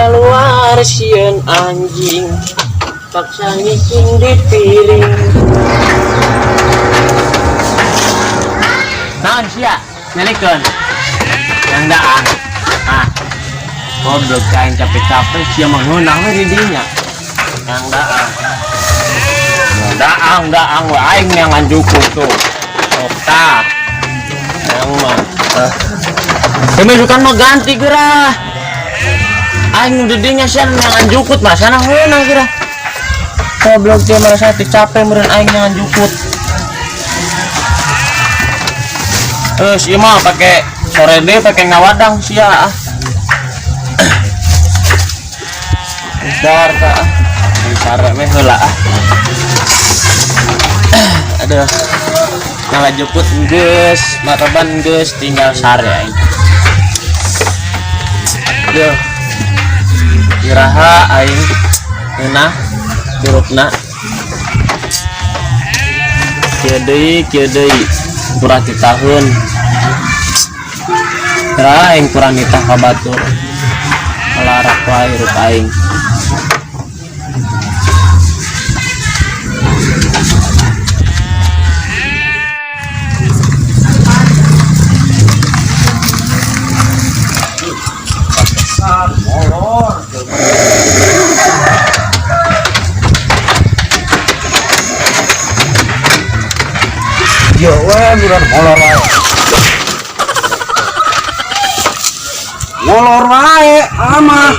keluar sieun anjing paksa ngicing di piring. Naon sia nyalikeun yang daang goblok kain capek-capek sia mah ngeunah we di dinya yang daang we aing yang nganjuku tuh tah yang mah kemesukan mah ganti gerah aing di dinya sia yang nganjukut mah sana ngeunah gerah goblok dia merasa capek meureun aing yang nganjukut. Si mah pakai sore deh pakai ngawadang sia dar ka sare meh heula aduh ngalajuput geus mareban geus tinggal sare aing aduh iraha aing eunah dirupna kieu deui kurang ti tahun aing kurang nitah ka batur malarak wae hirup aing. Yo we buran molor wae. Molor wae ama.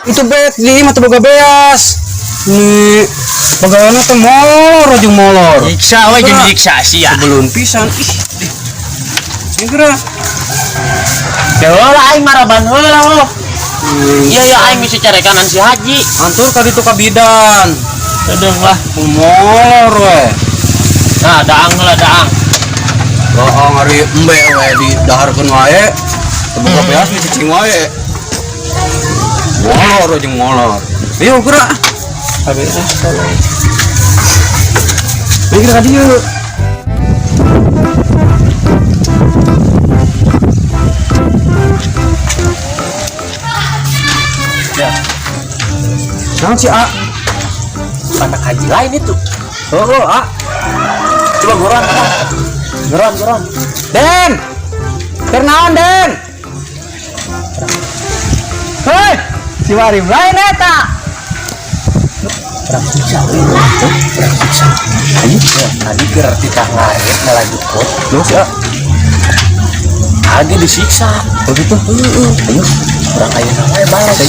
Itu bet di mah teu boga beas. Ni pegawainya teh molor jeung molor. Nyiksa we jeung nyiksa sia. Sebelum pisan ih. Segera. Heula aing maraban heula iya aing bisa cari kanan si Haji Antur ka ditu ka bidan. Sedeng lah Molor we. nah daang heula daang Doang hari embe we di daharkeun wae. Teu boga beas we cicing wae. Molor jeung molor. Ayo geura. Habis tolong. Mikir ka dieu. ya Naon si A? anak haji lain itu A. coba goron Den. Keur naon, Den? Hei, si Warim lain eta. perang siksa ayo tadi gerak di tangan ngelajukut Terus ya. lagi disiksa Begitu. ayo orang kaya namanya balas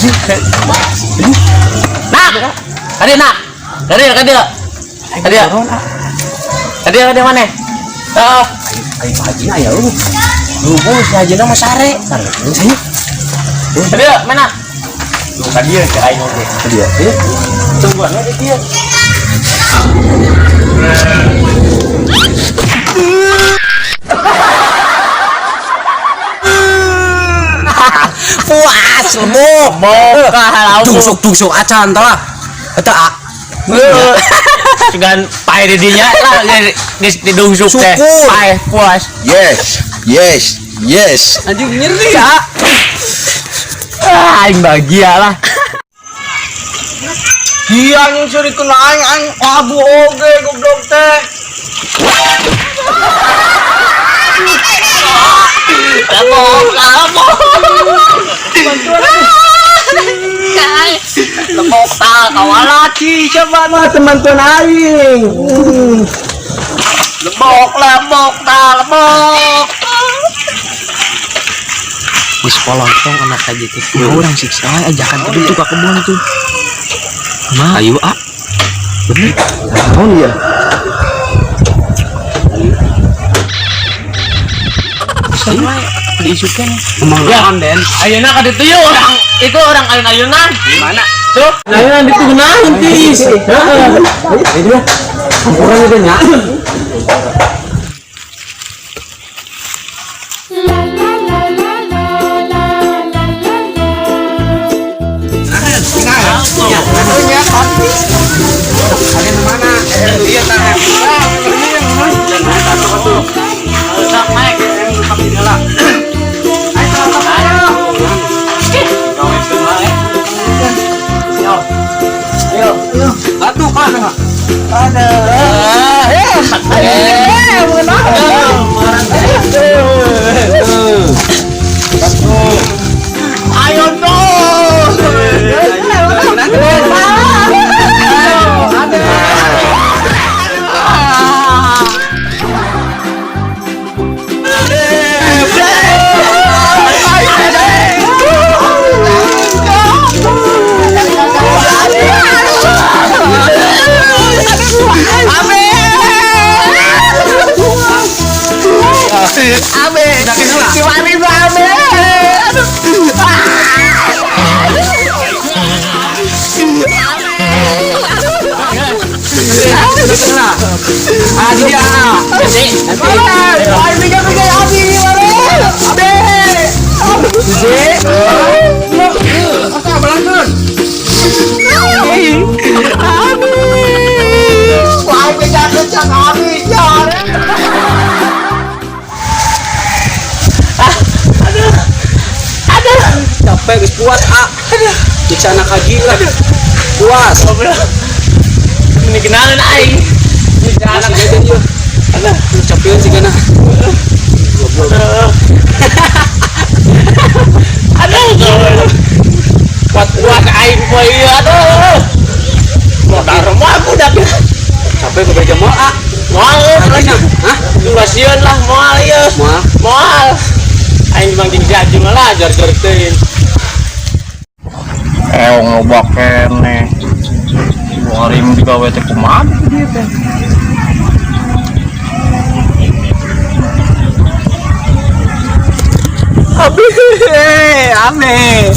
ayo nak kadir mana ayo haji ayo lu si haji nama sare kadir mana lu kadir ke ayo Dia. tunggu aja dia Puas lemuk. Tusuk acan tah. Eta A. dengan pae didinya lah didungsuk teh pae puas Yes. anjing nyeri ya aing bahagia lah Dia yang suri kena aing abu oge goblok teh. kamu tepuk tak kawalaki coba mah teman-teman aing lebok di sekolah tong anak aja tuh orang siksa ajakan tuh juga kebun tuh mah ayo bener Oh iya. sama diisukan Ya, Den. ayeuna ka ditu orang itu orang ayun-ayunan Mana? tuh ayunan ditu naon tis Heeh. Itu lah. Orang itu nya. Kalian mana? Dia tanya. Ini yang mana? Satu naik. Kami lah. Atuh kan. Ayo dong. Capek geus puas dicana kaji lah. Puas. Ini kenalan aing. Anak jajan yuk. Alah, capeun sih kana. Aduh. Kuat aing poe ieu aduh. Modal mah budak. Capek ke jamaah. Moal Harganya, hah? Dulasieun lah moal ieu. Moal. Moal. Aing mang jeung jaji malah ajar-ajar teuing. Ngobak kene. Harim digawe teh kumaha dieu teh. Ame.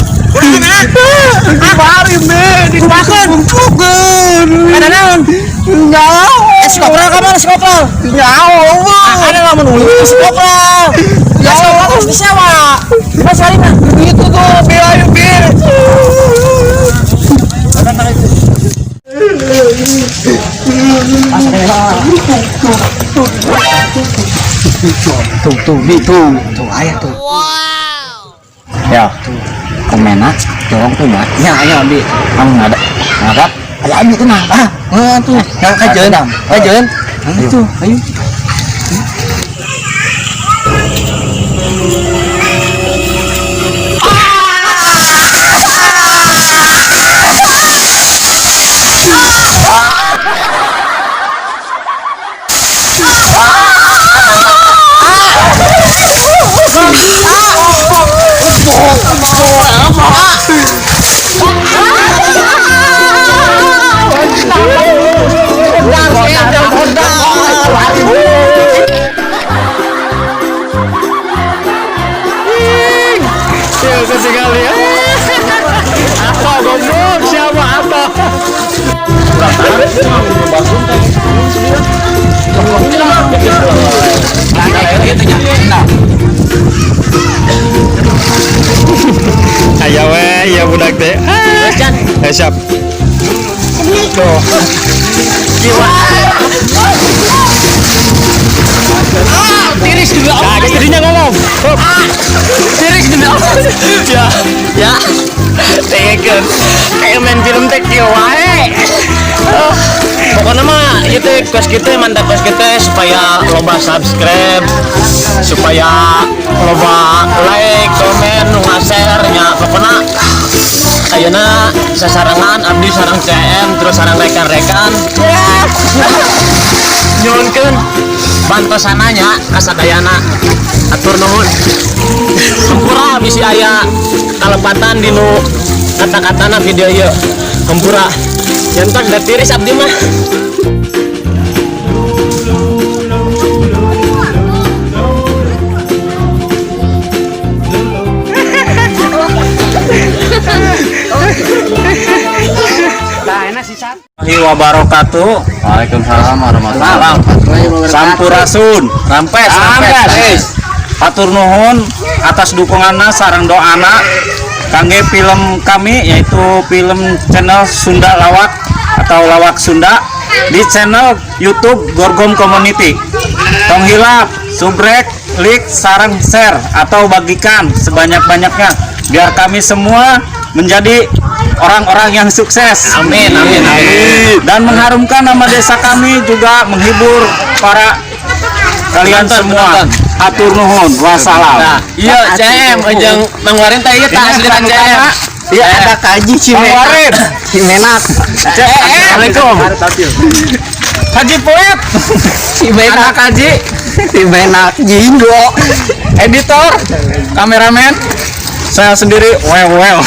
Bari me dimakan tugen. Ada naon? Nyao. Es kopra ka mana es kopra? Nyao. Ada lamun uli es kopra. Ya harus disewa. Mas harina itu tuh biaya bir. Tuh ayah tuh. Ya, komenak, dorong tuh mah. Ya, ayo ambil. Kamu nggak ada. Ayo ambil tuh nah. Tuh. Kajeun. Ayo. Ayo. Ayo ya budak teh. Siap. Tuh. Tiris dulu. Nah, jadinya ngomong. Tiris dulu. Ya. Tegeun. Kayak main film teh kieu wae. Pokoknya mah itu kos kita mantap kos kita supaya loba subscribe, supaya loba like, komen, nge-share nya. Pokoknya ayeuna sasarangan abdi sareng CM terus sareng rekan-rekan. Nyuhunkeun bantosananya kasadayana. Atur nuhun. Hampura bisi aya kalepatan dinu kata-katana video ieu. Hampura. Jantan udah tiris abdi mah. Wabarakatuh. Waalaikumsalam warahmatullahi wabarakatuh. Sampurasun, rampes. Atur nuhun atas dukunganna sareng doana kangge film kami yaitu film channel Sunda Lawak atau Lawak Sunda di channel YouTube Gorgom Community. Tong hilap, subrek, like, sareng share atau bagikan sebanyak-banyaknya biar kami semua menjadi orang-orang yang sukses. Amin, amin, amin. Dan mengharumkan nama desa kami, juga menghibur para kalian Penonton, semua. penonton. Hatur nuhun, wassalam. Nah, iya CM jeung Mang Warin teh ieu tah asli CM. Iya ada kaji Bang Warin, Cimenak. Assalamualaikum. Haji Poet, Cimenak kaji. Cimenak Jindo. editor, kameramen, saya sendiri well.